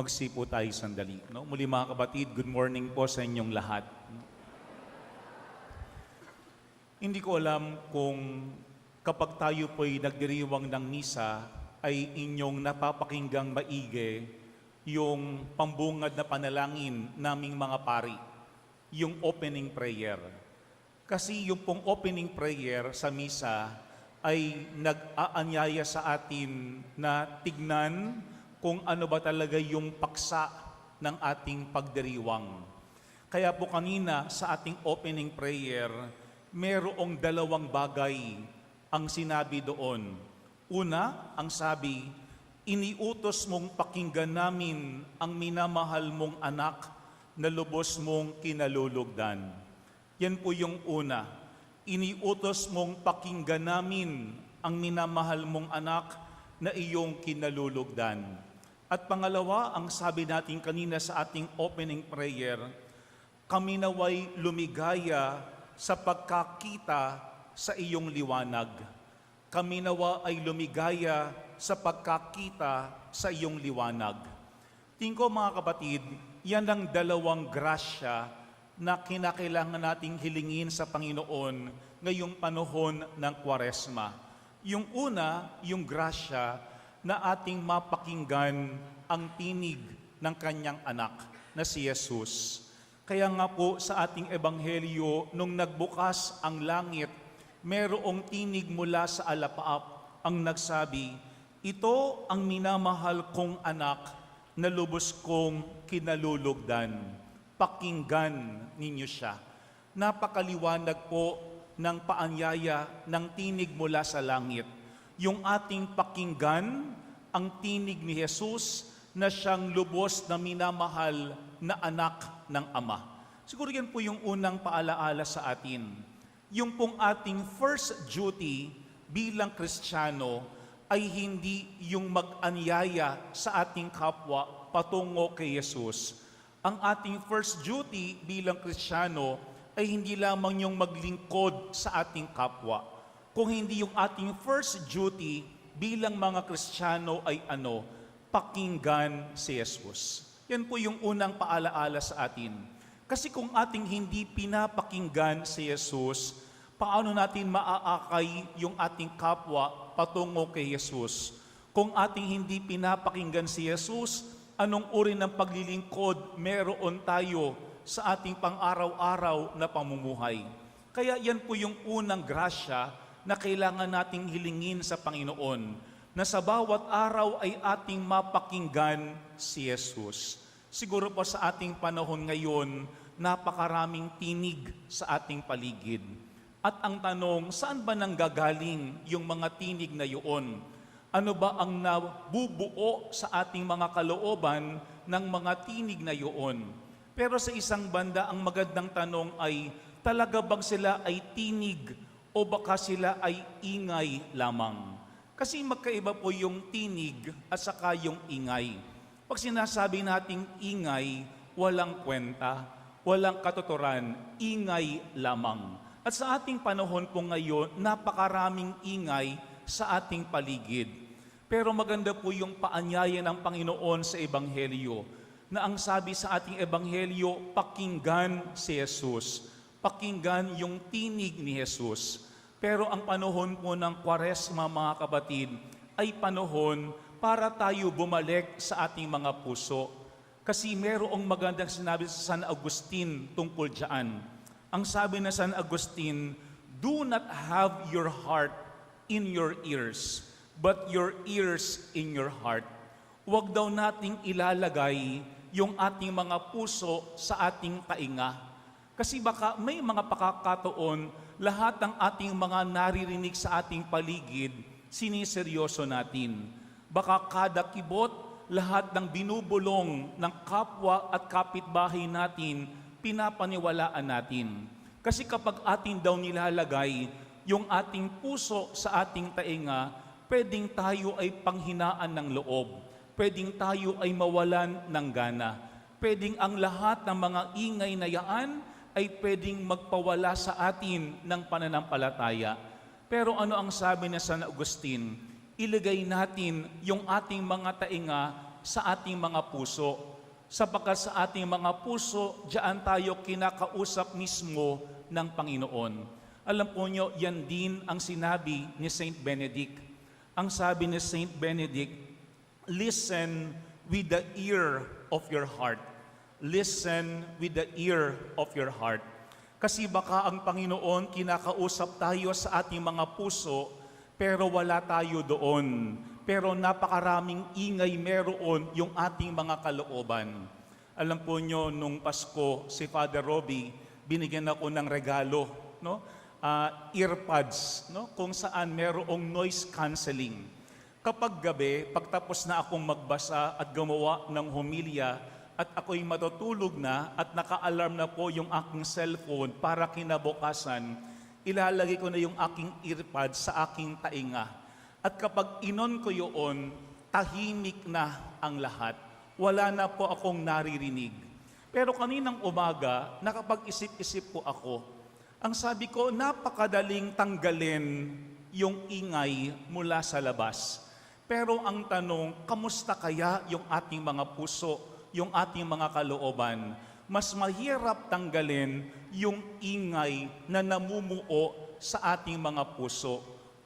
Magsipo tayo sandali. No? Muli mga kapatid, good morning po sa inyong lahat. Hindi ko alam kung kapag tayo po'y nagdiriwang ng misa, ay inyong napapakinggang maigi yung pambungad na panalangin naming mga pari, yung opening prayer. Kasi yung pong opening prayer sa misa ay nag-aanyaya sa atin na tignan kung ano ba talaga yung paksa ng ating pagdiriwang. Kaya po kanina sa ating opening prayer, merong dalawang bagay ang sinabi doon. Una, ang sabi, iniutos mong pakinggan namin ang minamahal mong anak na lubos mong kinalulugdan. Yan po yung una. Iniutos mong pakinggan namin ang minamahal mong anak na iyong kinalulugdan. At pangalawa, ang sabi natin kanina sa ating opening prayer, kami naway lumigaya sa pagkakita sa iyong liwanag. Kami nawa ay lumigaya sa pagkakita sa iyong liwanag. Tingin ko mga kapatid, yan ang dalawang grasya na kinakailangan nating hilingin sa Panginoon ngayong panahon ng Kwaresma. Yung una, yung grasya na ating mapakinggan ang tinig ng kanyang anak na si Jesus. Kaya nga po sa ating ebanghelyo, nung nagbukas ang langit, merong tinig mula sa alapaap ang nagsabi, ito ang minamahal kong anak na lubos kong kinalulugdan. Pakinggan ninyo siya. Napakaliwanag po ng paanyaya ng tinig mula sa langit. Yung ating pakinggan ang tinig ni Jesus na siyang lubos na minamahal na anak ng Ama. Siguro yan po yung unang paalaala sa atin. Yung pong ating first duty bilang Kristiyano ay hindi yung mag-anyaya sa ating kapwa patungo kay Jesus. Ang ating first duty bilang Kristiyano ay hindi lamang yung maglingkod sa ating kapwa. Kung hindi yung ating first duty bilang mga Kristiyano ay pakinggan si Jesus. Yan po yung unang paalaala sa atin. Kasi kung ating hindi pinapakinggan si Jesus, paano natin maaakay yung ating kapwa patungo kay Jesus? Kung ating hindi pinapakinggan si Jesus, anong uri ng paglilingkod meron tayo sa ating pang-araw-araw na pamumuhay? Kaya yan po yung unang grasya na kailangan nating hilingin sa Panginoon, na sa bawat araw ay ating mapakinggan si Jesus. Siguro po sa ating panahon ngayon, napakaraming tinig sa ating paligid. At ang tanong, saan ba nanggagaling yung mga tinig na yun? Ano ba ang nabubuo sa ating mga kalooban ng mga tinig na yun? Pero sa isang banda, ang magandang tanong ay, talaga bang sila ay tinig o baka sila ay ingay lamang? Kasi magkaiba po yung tinig at saka yung ingay. Pag sinasabi nating ingay, walang kwenta, walang katuturan, ingay lamang. At sa ating panahon po ngayon, napakaraming ingay sa ating paligid. Pero maganda po yung paanyaya ng Panginoon sa Ebanghelyo, na ang sabi sa ating Ebanghelyo, pakinggan si Jesus. Pakinggan yung tinig ni Jesus. Pero ang panahon po ng Kwaresma, mga kapatid, ay panahon para tayo bumalik sa ating mga puso. Kasi merong magandang sinabi sa San Agustin tungkol dyan. Ang sabi na San Agustin, do not have your heart in your ears, but your ears in your heart. Huwag daw nating ilalagay yung ating mga puso sa ating tainga. Kasi baka may mga pakakataon, lahat ng ating mga naririnig sa ating paligid, siniseryoso natin. Baka kada kibot, lahat ng binubulong ng kapwa at kapitbahay natin, pinapaniwalaan natin. Kasi kapag atin daw nilalagay yung ating puso sa ating tainga, pwedeng tayo ay panghinaan ng loob. Pwedeng tayo ay mawalan ng gana. Pwedeng ang lahat ng mga ingay na yaan ay pwedeng magpawala sa atin ng pananampalataya. Pero ano ang sabi ni San Agustin? Ilagay natin yung ating mga tainga sa ating mga puso. Sapagkat sa ating mga puso, diyan tayo kinakausap mismo ng Panginoon. Alam po nyo, yan din ang sinabi ni Saint Benedict. Ang sabi ni Saint Benedict, listen with the ear of your heart. Listen with the ear of your heart. Kasi baka ang Panginoon kinakausap tayo sa ating mga puso, pero wala tayo doon. Pero napakaraming ingay meron yung ating mga kalooban. Alam po nyo, nung Pasko, si Father Robbie, binigyan ako ng regalo, no? Earpods, no? Kung saan merong noise cancelling. Kapag gabi, pagtapos na akong magbasa at gumawa ng homilya, at ako'y matutulog na at naka-alarm na po yung aking cellphone para kinabukasan, ilalagay ko na yung aking earpod sa aking tainga. At kapag inon ko yun, tahimik na ang lahat. Wala na po akong naririnig. Pero kaninang umaga, nakapag-isip-isip po ako. Ang sabi ko, napakadaling tanggalin yung ingay mula sa labas. Pero ang tanong, kamusta kaya yung ating mga puso, yung ating mga kalooban? Mas mahirap tanggalin yung ingay na namumuo sa ating mga puso.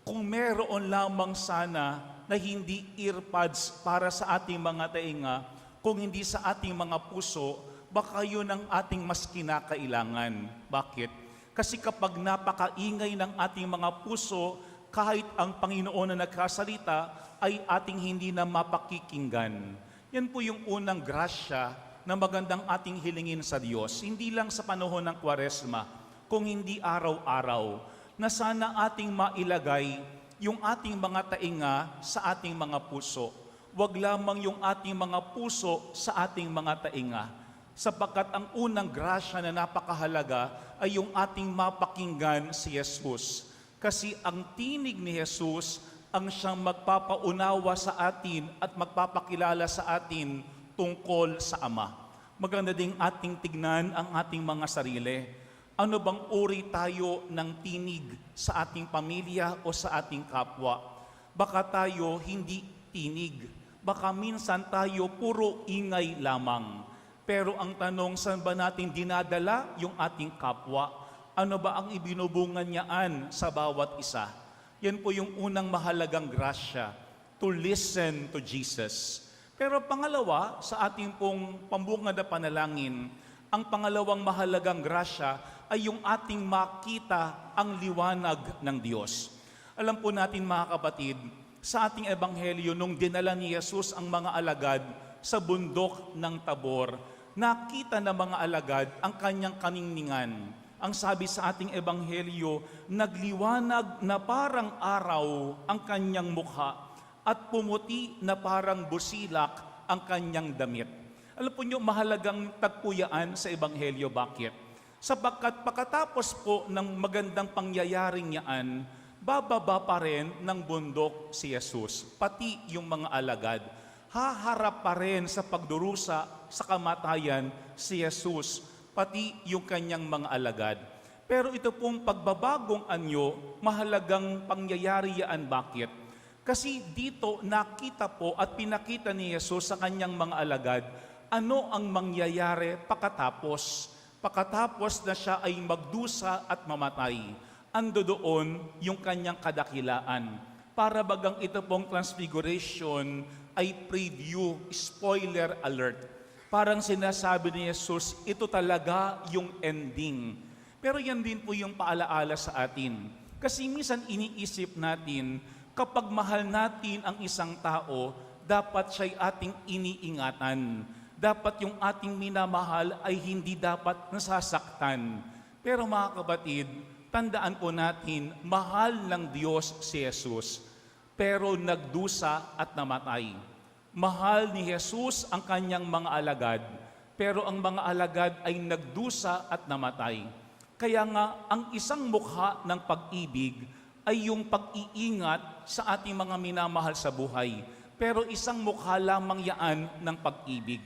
Kung meron lamang sana na hindi earpods para sa ating mga tainga, kung hindi sa ating mga puso, baka yun ang ating mas kinakailangan. Bakit? Kasi kapag napakaingay ng ating mga puso, kahit ang Panginoon na nagkasalita, ay ating hindi na mapakikinggan. Yan po yung unang grasya na magandang ating hilingin sa Diyos, hindi lang sa panahon ng Kwaresma, kung hindi araw-araw, na sana ating mailagay yung ating mga tainga sa ating mga puso. Huwag lamang yung ating mga puso sa ating mga tainga. Sapagkat ang unang grasya na napakahalaga ay yung ating mapakinggan si Jesus. Kasi ang tinig ni Jesus ang siyang magpapaunawa sa atin at magpapakilala sa atin tungkol sa Ama. Maganda ding ating tignan ang ating mga sarili. Ano bang uri tayo ng tinig sa ating pamilya o sa ating kapwa? Baka tayo hindi tinig. Baka minsan tayo puro ingay lamang. Pero ang tanong, saan ba natin dinadala yung ating kapwa? Ano ba ang ibinubungan niyaan sa bawat isa? Yan po yung unang mahalagang grasya, to listen to Jesus. Pero pangalawa, sa ating pong pambungad na panalangin, ang pangalawang mahalagang grasya ay yung ating makita ang liwanag ng Diyos. Alam po natin mga kapatid, sa ating ebanghelyo nung dinala ni Jesus ang mga alagad sa bundok ng Tabor, nakita ng mga alagad ang kanyang kaningningan. Ang sabi sa ating ebanghelyo, nagliwanag na parang araw ang kanyang mukha at pumuti na parang busilak ang kanyang damit. Alam po nyo, mahalagang tagpuyaan sa ebanghelyo. Bakit? Sapagkat pagkatapos po ng magandang pangyayaring yaan, bababa pa rin ng bundok si Jesus, pati yung mga alagad. Haharap pa rin sa pagdurusa sa kamatayan si Jesus, pati yung kanyang mga alagad. Pero ito pong pagbabagong anyo, mahalagang pangyayari yan. Bakit? Kasi dito nakita po at pinakita ni Jesus sa kanyang mga alagad ano ang mangyayari pagkatapos. Pagkatapos na siya ay magdusa at mamatay, ando doon yung kanyang kadakilaan. Para bagang ito pong transfiguration ay preview, spoiler alert. Parang sinasabi ni Jesus, ito talaga yung ending. Pero yan din po yung paalaala sa atin. Kasi minsan iniisip natin, kapag mahal natin ang isang tao, dapat siya'y ating iniingatan. Dapat yung ating minamahal ay hindi dapat nasasaktan. Pero mga kapatid, tandaan po natin, mahal ng Diyos si Jesus, pero nagdusa at namatay. Mahal ni Jesus ang kanyang mga alagad, pero ang mga alagad ay nagdusa at namatay. Kaya nga, ang isang mukha ng pag-ibig ay yung pag-iingat sa ating mga minamahal sa buhay. Pero isang mukha lamang yaan ng pag-ibig.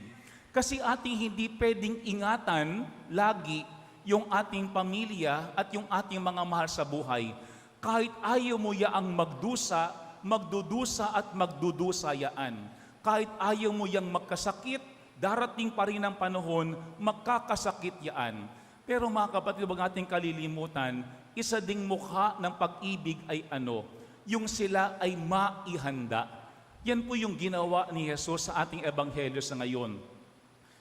Kasi ating hindi pwedeng ingatan lagi yung ating pamilya at yung ating mga mahal sa buhay. Kahit ayaw mo yaang magdusa, magdudusa at magdudusa yaan. Kahit ayaw mo yang magkasakit, darating pa rin ang panahon, magkakasakit yan. Pero mga kapatid, huwag nating kalilimutan, isa ding mukha ng pag-ibig ay ano? Yung sila ay maihanda. Yan po yung ginawa ni Jesus sa ating ebanghelyo sa ngayon.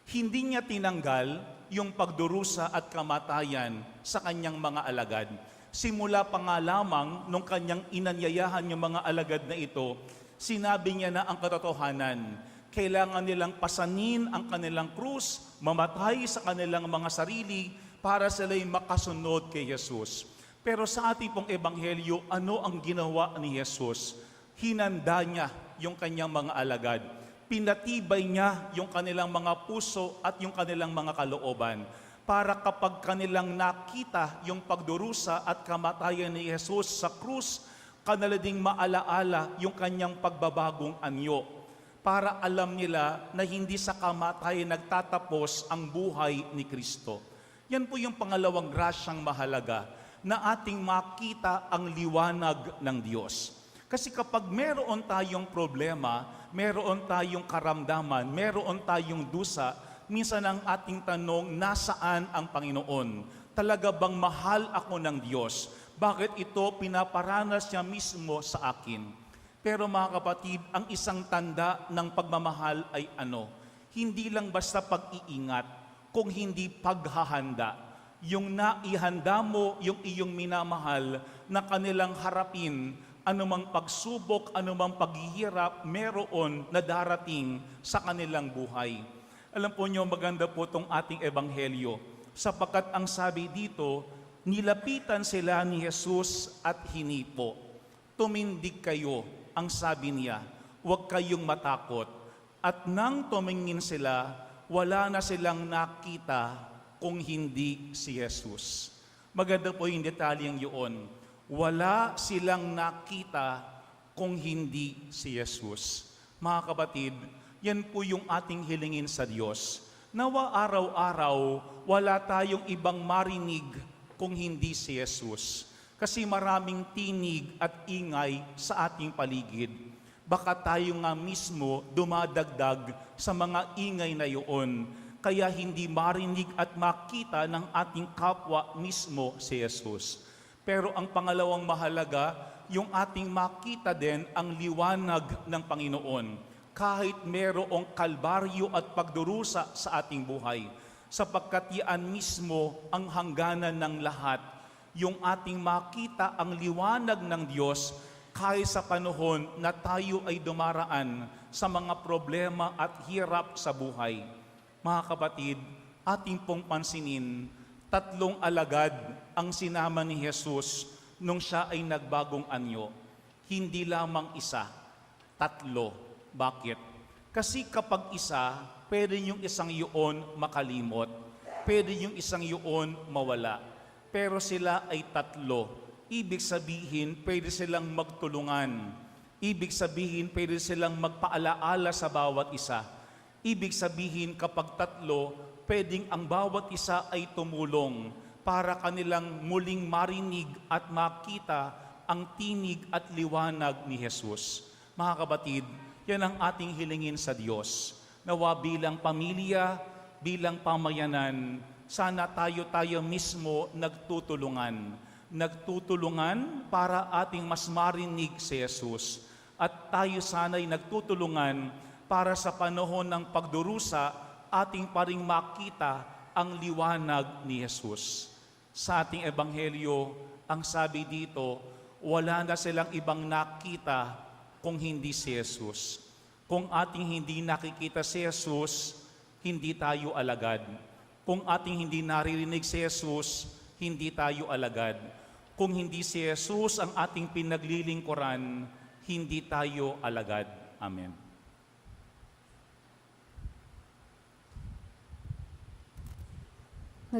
Hindi niya tinanggal yung pagdurusa at kamatayan sa kanyang mga alagad. Simula pa nga lamang nung kanyang inanyayahan yung mga alagad na ito, sinabi niya na ang katotohanan. Kailangan nilang pasanin ang kanilang krus, mamatay sa kanilang mga sarili para sila'y makasunod kay Jesus. Pero sa ating pong ebanghelyo, ano ang ginawa ni Jesus? Hinanda niya yung kanyang mga alagad. Pinatibay niya yung kanilang mga puso at yung kanilang mga kalooban para kapag kanilang nakita yung pagdurusa at kamatayan ni Jesus sa krus, kanila ding maalaala yung kanyang pagbabagong anyo para alam nila na hindi sa kamatayan nagtatapos ang buhay ni Kristo. Yan po yung pangalawang grasyang mahalaga na ating makita ang liwanag ng Diyos. Kasi kapag meron tayong problema, meron tayong karamdaman, meron tayong dusa, minsan ang ating tanong, nasaan ang Panginoon? Talaga bang mahal ako ng Diyos? Bakit ito pinaparanas niya mismo sa akin? Pero mga kapatid, ang isang tanda ng pagmamahal ay ano? Hindi lang basta pag-iingat, kung hindi paghahanda. Yung naihanda mo, yung iyong minamahal, na kanilang harapin, anumang pagsubok, anumang paghihirap, meron na darating sa kanilang buhay. Alam po niyo, maganda po itong ating ebanghelyo, sapagkat ang sabi dito, nilapitan sila ni Jesus at hinipo. Tumindig kayo, ang sabi niya, huwag kayong matakot. At nang tumingin sila, wala na silang nakita kung hindi si Jesus. Maganda po yung detalyeng yun. Wala silang nakita kung hindi si Jesus. Mga kapatid, yan po yung ating hilingin sa Diyos. Nawa araw-araw, wala tayong ibang marinig kung hindi si Jesus. Kasi maraming tinig at ingay sa ating paligid. Baka tayo nga mismo dumadagdag sa mga ingay na iyon, kaya hindi marinig at makita ng ating kapwa mismo si Jesus. Pero ang pangalawang mahalaga, yung ating makita din ang liwanag ng Panginoon, kahit merong kalbaryo at pagdurusa sa ating buhay, sapagkat yan mismo ang hangganan ng lahat, yung ating makita ang liwanag ng Diyos kahit sa panahon na tayo ay dumaraan sa mga problema at hirap sa buhay. Mga kapatid, ating pong pansinin, 3 alagad ang sinama ni Jesus nung siya ay nagbagong anyo. Hindi lamang isa, 3. Bakit? Kasi kapag isa, pwede yung isang yun makalimot. Pwede yung isang yun mawala. Pero sila ay 3. Ibig sabihin, pwede silang magtulungan. Ibig sabihin, pwede silang magpaalaala sa bawat isa. Ibig sabihin, kapag 3, pwedeng ang bawat isa ay tumulong para kanilang muling marinig at makita ang tinig at liwanag ni Jesus. Mga kapatid, yan ang ating hilingin sa Diyos. Nawa bilang pamilya, bilang pamayanan, sana tayo mismo nagtutulungan. Nagtutulungan para ating mas marinig si Jesus. At tayo sana'y nagtutulungan para sa panahon ng pagdurusa, ating paring makita ang liwanag ni Jesus. Sa ating ebanghelyo, ang sabi dito, wala na silang ibang nakita kung hindi si Jesus. Kung ating hindi nakikita si Jesus, hindi tayo alagad. Kung ating hindi naririnig si Jesus, hindi tayo alagad. Kung hindi si Jesus ang ating pinaglilingkuran, hindi tayo alagad. Amen.